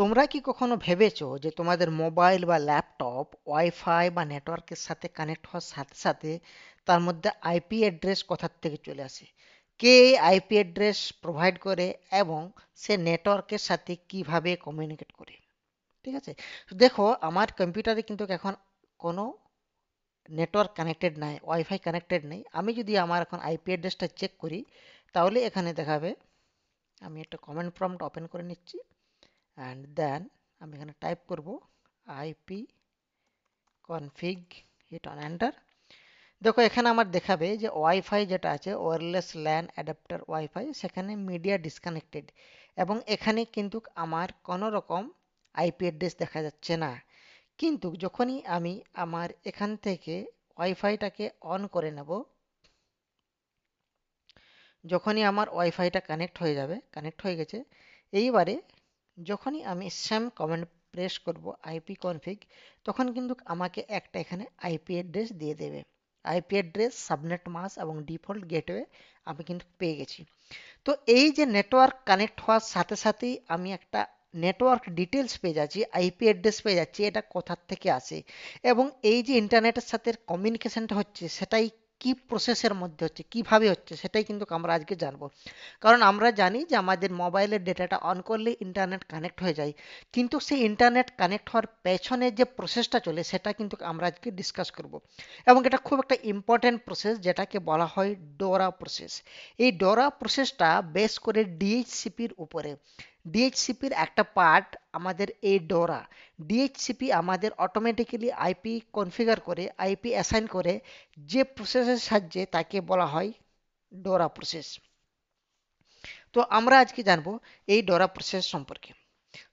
তোমরা কি কখনো ভেবেছো যে তোমাদের মোবাইল বা ল্যাপটপ ওয়াইফাই বা নেটওয়ার্কের সাথে কানেক্ট হওয়ার সাথে সাথে তার মধ্যে আইপি অ্যাড্রেস কোথার থেকে চলে আসে? কে এই আইপি অ্যাড্রেস প্রোভাইড করে এবং সে নেটওয়ার্কের সাথে কিভাবে কমিউনিকেট করে? ঠিক আছে, তো দেখো আমার কম্পিউটারে কিন্তু এখন কোনো নেটওয়ার্ক কানেক্টেড নাই, ওয়াইফাই কানেক্টেড নেই। আমি যদি আমার এখন আইপি অ্যাড্রেসটা চেক করি তাহলে এখানে দেখাবে। আমি একটা কমেন্ট প্রম্পট ওপেন করে নিচ্ছি অ্যান্ড দেন আমি এখানে টাইপ করব IP config, hit on enter. দেখো এখানে আমার দেখাবে যে ওয়াইফাই যেটা আছে ওয়্যারলেস ল্যান অ্যাডাপ্টার ওয়াইফাই, সেখানে মিডিয়া ডিসকানেক্টেড এবং এখানে কিন্তু আমার কোনো রকম আইপি অ্যাড্রেস দেখা যাচ্ছে না। কিন্তু যখনই আমি আমার এখান থেকে ওয়াইফাইটাকে অন করে নেব, যখনই আমার ওয়াইফাইটা কানেক্ট হয়ে যাবে, কানেক্ট হয়ে গেছে, এইবারে যখনই আমি সেম কমান্ড প্রেস করব আইপি কনফিগ, তখন কিন্তু আমাকে একটা এখানে আইপি অ্যাড্রেস দিয়ে দেবে। আইপি অ্যাড্রেস, সাবনেট মাস্ক এবং ডিফল্ট গেটওয়ে আমি কিন্তু পেয়ে গেছি। তো এই যে নেটওয়ার্ক কানেক্ট হওয়ার সাথে সাথেই আমি একটা নেটওয়ার্ক ডিটেলস পেয়ে যাচ্ছি, আইপি অ্যাড্রেস পেয়ে যাচ্ছি, এটা কোথার থেকে আসে এবং এই যে ইন্টারনেটের সাথে কমিউনিকেশনটা হচ্ছে সেটাই কি প্রসেসের মধ্যে হচ্ছে, কিভাবে হচ্ছে, সেটাই কিন্তু আমরা আজকে জানবো। কারণ আমরা জানি যে আমাদের মোবাইলের ডেটাটা অন করলে ইন্টারনেট কানেক্ট হয়ে যায়, কিন্তু সেই ইন্টারনেট কানেক্ট হওয়ার পেছনে যে প্রসেসটা চলে সেটা কিন্তু আমরা আজকে ডিসকাস করব। এবং এটা খুব একটা ইম্পর্ট্যান্ট প্রসেস যেটাকে বলা হয় ডোরা প্রসেস। এই ডোরা প্রসেসটা বেস করে ডিএইচসিপির উপরে। ডিএইচসিপির একটা পার্ট আমাদের এই ডোরা। ডিএইচসিপি আমাদের অটোমেটিক্যালি আইপি কনফিগার করে, আইপি অ্যাসাইন করে, যে প্রসেসের সাহায্যে তাকে বলা হয় ডোরা প্রসেস। তো আমরা আজকে জানবো এই ডোরা প্রসেস সম্পর্কে।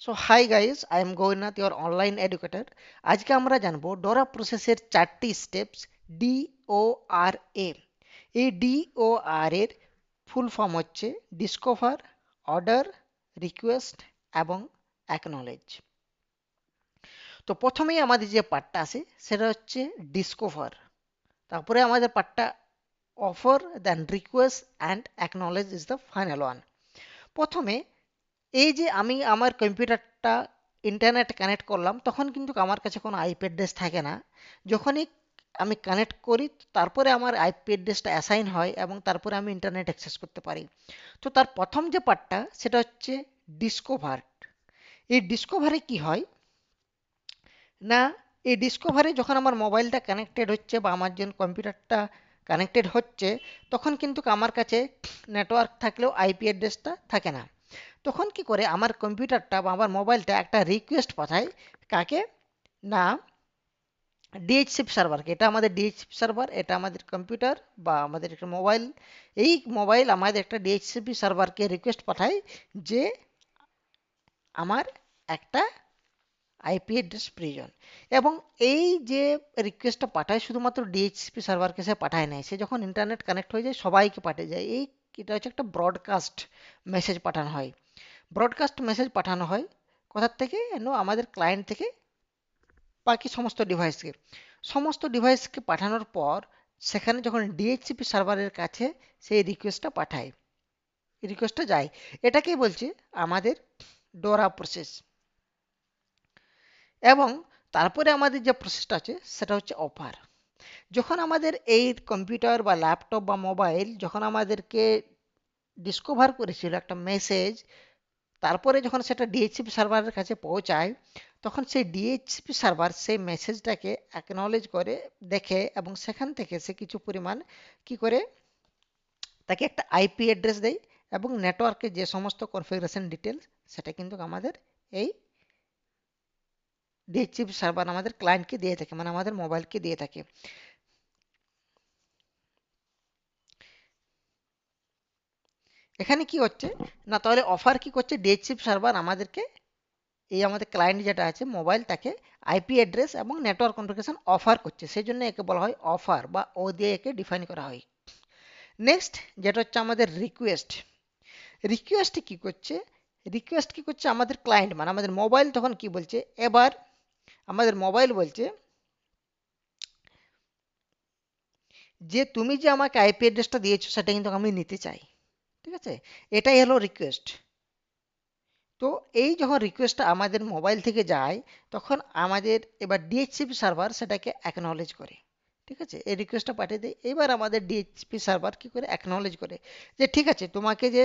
So hi guys, I am Gournath, your online educator. আজকে আমরা জানবো ডোরা প্রসেসের 4টি স্টেপস, DORA। এই DOR এর ফুল ফর্ম হচ্ছে ডিসকভার, অর্ডার, রিকোয়েস্ট এবং অ্যাকনলেজ। তো প্রথমেই আমাদের যে পার্টটা আছে সেটা হচ্ছে ডিসকভার, তারপরে আমাদের পার্টটা offer, then request and acknowledge is the final one. প্রথমে এই যে আমি আমার কম্পিউটারটা ইন্টারনেট কানেক্ট করলাম, তখন কিন্তু আমার কাছে কোনো আইপি অ্যাড্রেস থাকে না। যখনই আমি কানেক্ট করি তারপরে আমার আইপি অ্যাড্রেসটা অ্যাসাইন হয় এবং তারপরে আমি ইন্টারনেট অ্যাক্সেস করতে পারি। তো তার প্রথম যে পার্টটা সেটা হচ্ছে ডিসকভার। এই ডিসকভারে কি হয় না, এই ডিসকভারে যখন আমার মোবাইলটা কানেক্টেড হচ্ছে বা আমার যখন কম্পিউটারটা কানেক্টেড হচ্ছে, তখন কিন্তু আমার কাছে নেটওয়ার্ক থাকলেও আইপি অ্যাড্রেসটা থাকে না। তখন কি করে আমার কম্পিউটারটা বা আমার মোবাইলটা একটা রিকোয়েস্ট পাঠায়, কাকে না, ডিএইচসিপি সার্ভারকে। এটা আমাদের ডিএইচসিপি সার্ভার, এটা আমাদের কম্পিউটার বা আমাদের একটা মোবাইল। এই মোবাইল আমাদের একটা ডিএইচসিপি সার্ভারকে রিকোয়েস্ট পাঠায় যে আমার একটা আইপি অ্যাড্রেস প্রয়োজন। এবং এই যে রিকোয়েস্টটা পাঠায় শুধুমাত্র ডিএইচসিপি সার্ভারকে সে পাঠায় নাই, সে যখন ইন্টারনেট কানেক্ট হয়ে যায় সবাইকে পাঠিয়ে যায়। এটা হচ্ছে একটা ব্রডকাস্ট মেসেজ পাঠানো হয়। ব্রডকাস্ট মেসেজ পাঠানো হয় কোথার থেকে? আমাদের ক্লায়েন্ট থেকে বাকি সমস্ত ডিভাইসকে পাঠানোর পর সেখানে যখন ডিএইচসিপি সার্ভারের কাছে সেই রিকোয়েস্টটা পাঠায়, রিকোয়েস্টটা যায়, এটাকেই বলছে আমাদের ডোরা প্রসেস। এবং তারপরে আমাদের যে প্রসেসটা আছে সেটা হচ্ছে অফার। যখন আমাদের এই কম্পিউটার বা ল্যাপটপ বা মোবাইল যখন আমাদেরকে ডিসকভার করেছিল একটা মেসেজ, তারপরে যখন সেটা ডিএইচসিপি সার্ভারের কাছে পৌঁছায়, তখন সেই ডিএইচসিপি সার্ভার সেই মেসেজটাকে অ্যাকনলেজ করে, দেখে এবং সেখান থেকে সে কিছু পরিমাণ কি করে তাকে একটা আইপি অ্যাড্রেস দেয় এবং নেটওয়ার্কের যে সমস্ত কনফিগারেশন ডিটেলস সেটা কিন্তু আমাদের এই ডিএইচসিপি সার্ভার আমাদের ক্লায়েন্টকে দিয়ে থাকে, মানে আমাদের মোবাইলকে দিয়ে থাকে। এখানে কি হচ্ছে না, তাহলে অফার কি করছে, ডিএইচসিপি সার্ভার আমাদেরকে এই আমাদের ক্লায়েন্ট যেটা আছে মোবাইল, তাকে আইপি অ্যাড্রেস এবং নেটওয়ার্ক কনফিগারেশন অফার করছে, সেই জন্য একে বলা হয় অফার বা ও দিয়ে একে ডিফাইন করা হয়। নেক্সট যেটা হচ্ছে আমাদের রিকোয়েস্ট। রিকোয়েস্ট কি করছে, রিকোয়েস্ট কি করছে আমাদের ক্লায়েন্ট মানে আমাদের মোবাইল তখন কি বলছে, এবার আমাদের মোবাইল বলছে যে তুমি যে আমাকে আইপি অ্যাড্রেসটা দিয়েছো সেটা কিন্তু আমি নিতে চাই। ঠিক আছে, এটাই হলো রিকোয়েস্ট। তো এই যখন রিকোয়েস্টটা আমাদের মোবাইল থেকে যায়, তখন আমাদের এবার ডিএইচসিপি সার্ভার সেটাকে অ্যাকনলেজ করে। ঠিক আছে, এই রিকোয়েস্টটা পাঠিয়ে দেয়। এবার আমাদের ডিএইচসিপি সার্ভার কি করে অ্যাকনলেজ করে যে ঠিক আছে, তোমাকে যে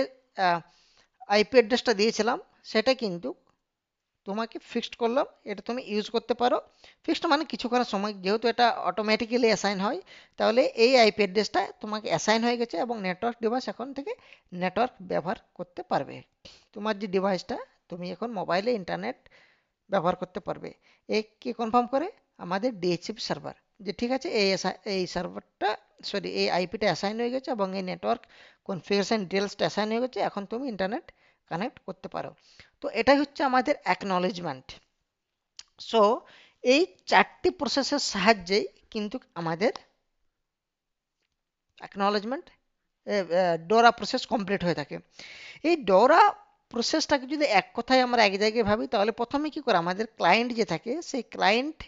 আইপি অ্যাড্রেসটা দিয়েছিলাম সেটা কিন্তু তোমাকে ফিক্সড করলাম, এটা তুমি ইউজ করতে পারো। ফিক্সড মানে কিছুক্ষণের সময়, যেহেতু এটা অটোমেটিক্যালি অ্যাসাইন হয়, তাহলে এই আইপি অ্যাড্রেসটা তোমাকে অ্যাসাইন হয়ে গেছে এবং নেটওয়ার্ক ডিভাইস এখন থেকে নেটওয়ার্ক ব্যবহার করতে পারবে। তোমার যে ডিভাইসটা, তুমি এখন মোবাইলে ইন্টারনেট ব্যবহার করতে পারবে। এ কে কনফার্ম করে? আমাদের ডিএইচসিপি সার্ভার, যে ঠিক আছে এই সার্ভারটা, সরি এই আইপিটা অ্যাসাইন হয়ে গেছে এবং এই নেটওয়ার্ক কনফিগারেশন ডিটেলসটা অ্যাসাইন হয়ে গেছে, এখন তুমি ইন্টারনেট কানেক্ট করতে পারো। তো এটাই হচ্ছে আমাদের অ্যাকনলেজমেন্ট। সো এই চারটি প্রসেসের সাহায্যেই কিন্তু আমাদের অ্যাকনলেজমেন্ট ডোরা প্রসেস কমপ্লিট হয়ে থাকে। এই ডোরা প্রসেসটাকে যদি এক কথায় আমরা এক জায়গায় ভাবি, তাহলে প্রথমে কি করে আমাদের ক্লায়েন্ট যে থাকে, সেই ক্লায়েন্ট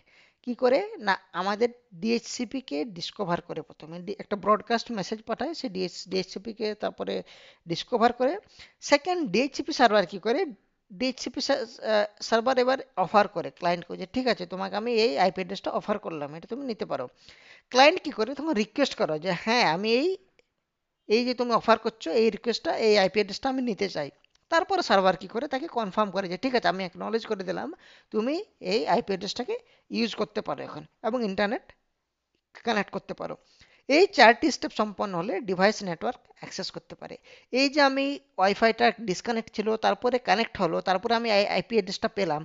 কি করে না আমাদের ডিএইচসিপি কে ডিসকভার করে। প্রথমে একটা ব্রডকাস্ট মেসেজ পাঠায়, সে ডিএইচসিপি কে তারপরে ডিসকভার করে। সেকেন্ড, ডিএইচসিপি সার্ভার কি করে, ডিএইচসিপি সার্ভার এবার অফার করে ক্লায়েন্টকে যে ঠিক আছে, তোমাকে আমি এই আইপি অ্যাড্রেসটা অফার করলাম, এটা তুমি নিতে পারো। ক্লায়েন্ট কি করে তখন রিকোয়েস্ট করো যে হ্যাঁ আমি এই এই যে তুমি অফার করছো এই রিকোয়েস্টটা, এই আইপি অ্যাড্রেসটা আমি নিতে চাই। তারপরে সার্ভার কি করে তাকে কনফার্ম করে যে ঠিক আছে, আমি অ্যাকনলেজ করে দিলাম, তুমি এই আইপি অ্যাড্রেসটাকে ইউজ করতে পারো এখন এবং ইন্টারনেট কানেক্ট করতে পারো। এই চারটি স্টেপ সম্পন্ন হলে ডিভাইস নেটওয়ার্ক অ্যাক্সেস করতে পারে। এই যে আমি ওয়াইফাইটা ডিসকানেক্ট ছিল, তারপরে কানেক্ট হলো, তারপরে আমি আইপি অ্যাড্রেসটা পেলাম,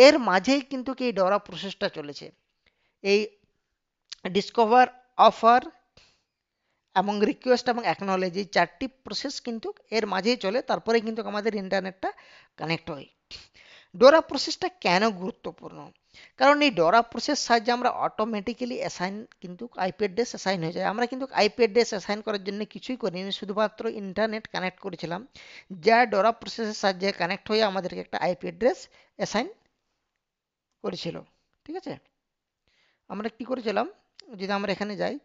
এর মাঝেই কিন্তু এই ডরা প্রসেসটা চলেছে। এই ডিসকভার, অফার এবং রিকোয়েস্ট এবং অ্যাকনলেজ, এই চারটি প্রসেস কিন্তু এর মাঝেই চলে, তারপরে কিন্তু আমাদের ইন্টারনেটটা কানেক্ট হয়। ডোরা প্রসেসটা কেন গুরুত্বপূর্ণ? কারণ এই ডোরা প্রসেস সাহায্যে আমরা অটোমেটিক্যালি অ্যাসাইন কিন্তু আইপি অ্যাড্রেস অ্যাসাইন হয়ে যায়। আমরা কিন্তু আইপি অ্যাড্রেস অ্যাসাইন করার জন্য কিছুই করিনি, শুধুমাত্র ইন্টারনেট কানেক্ট করেছিলাম, যা ডোরা প্রসেসের সাহায্যে কানেক্ট হয়ে আমাদেরকে একটা আইপি অ্যাড্রেস অ্যাসাইন করেছিল। ঠিক আছে, আমরা কি করেছিলাম, যদি আমরা এখানে যাই,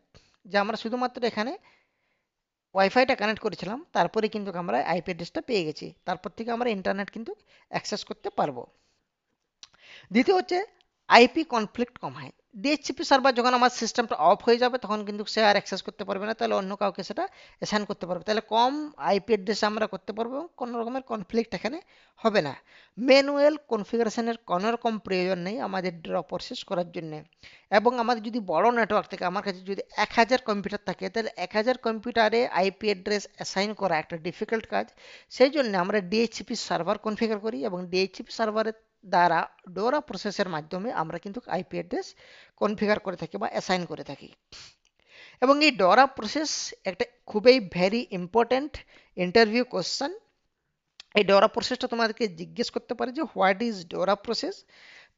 যে আমরা শুধুমাত্র এখানে ওয়াইফাইটা কানেক্ট করেছিলাম, তারপরে কিন্তু আমরা আইপি অ্যাড্রেসটা পেয়ে গেছি, তারপর থেকে আমরা ইন্টারনেট কিন্তু অ্যাক্সেস করতে পারবো। দ্বিতীয় হচ্ছে আইপি কনফ্লিক্ট কমায়। ডিএইচসিপি সার্ভার যখন আমার সিস্টেমটা অফ হয়ে যাবে, তখন কিন্তু সে আর অ্যাক্সেস করতে পারবে না, তাহলে অন্য কাউকে সেটা অ্যাসাইন করতে পারবে, তাহলে কম আইপি অ্যাড্রেস আমরা করতে পারবো এবং কোনো রকমের কনফ্লিক্ট এখানে হবে না। ম্যানুয়াল কনফিগারেশনের কোনো রকম প্রয়োজন নেই আমাদের ড্র প্রসেস করার জন্য। এবং আমাদের যদি বড় নেটওয়ার্ক থাকে, আমার কাছে যদি 1000 কম্পিউটার থাকে, তাহলে 1000 কম্পিউটারে আইপি অ্যাড্রেস অ্যাসাইন করা একটা ডিফিকাল্ট কাজ। সেই জন্য আমরা ডিএইচসিপি সার্ভার কনফিগার করি এবং ডিএইচসিপি সার্ভারের দ্বারা ডোরা প্রসেসের মাধ্যমে আমরা কিন্তু আইপি অ্যাড্রেস কনফিগার করে থাকি বা অ্যাসাইন করে থাকি। এবং এই ডোরা প্রসেস একটা খুবই ভেরি ইম্পর্ট্যান্ট ইন্টারভিউ কোশ্চেন। এই ডোরা প্রসেসটা তোমাদেরকে জিজ্ঞেস করতে পারে যে হোয়াট ইজ ডোরা প্রসেস,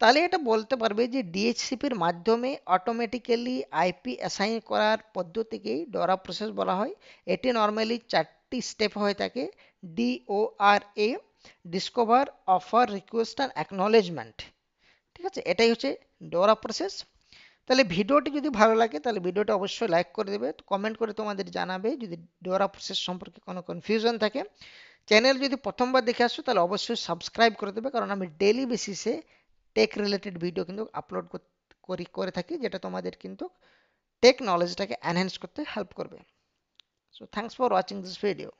তাহলে এটা বলতে পারবে যে ডিএইচসিপির মাধ্যমে অটোমেটিক্যালি আইপি অ্যাসাইন করার পদ্ধতিকেই ডোরা প্রসেস বলা হয়। এটি নর্মালি চারটি স্টেপ হয়ে থাকে: DORA, discover, offer, request and acknowledgement. ঠিক আছে, এটাই হচ্ছে ডোরা প্রসেস। তাহলে ভিডিওটি যদি ভালো লাগে, তাহলে ভিডিওটা অবশ্যই লাইক করে দেবে, কমেন্ট করে তোমাদের জানাবে যদি ডোরা প্রসেস সম্পর্কে কোনো কনফিউশন থাকে। চ্যানেল যদি প্রথমবার দেখে আসছো, তাহলে অবশ্যই সাবস্ক্রাইব করে দেবে, কারণ আমি ডেইলি বেসিসে টেক রিলেটেড ভিডিও কিন্তু আপলোড করে থাকি, যেটা তোমাদের কিন্তু টেক নলেজটাকে এনহ্যান্স করতে হেল্প করবে। So thanks for watching this video.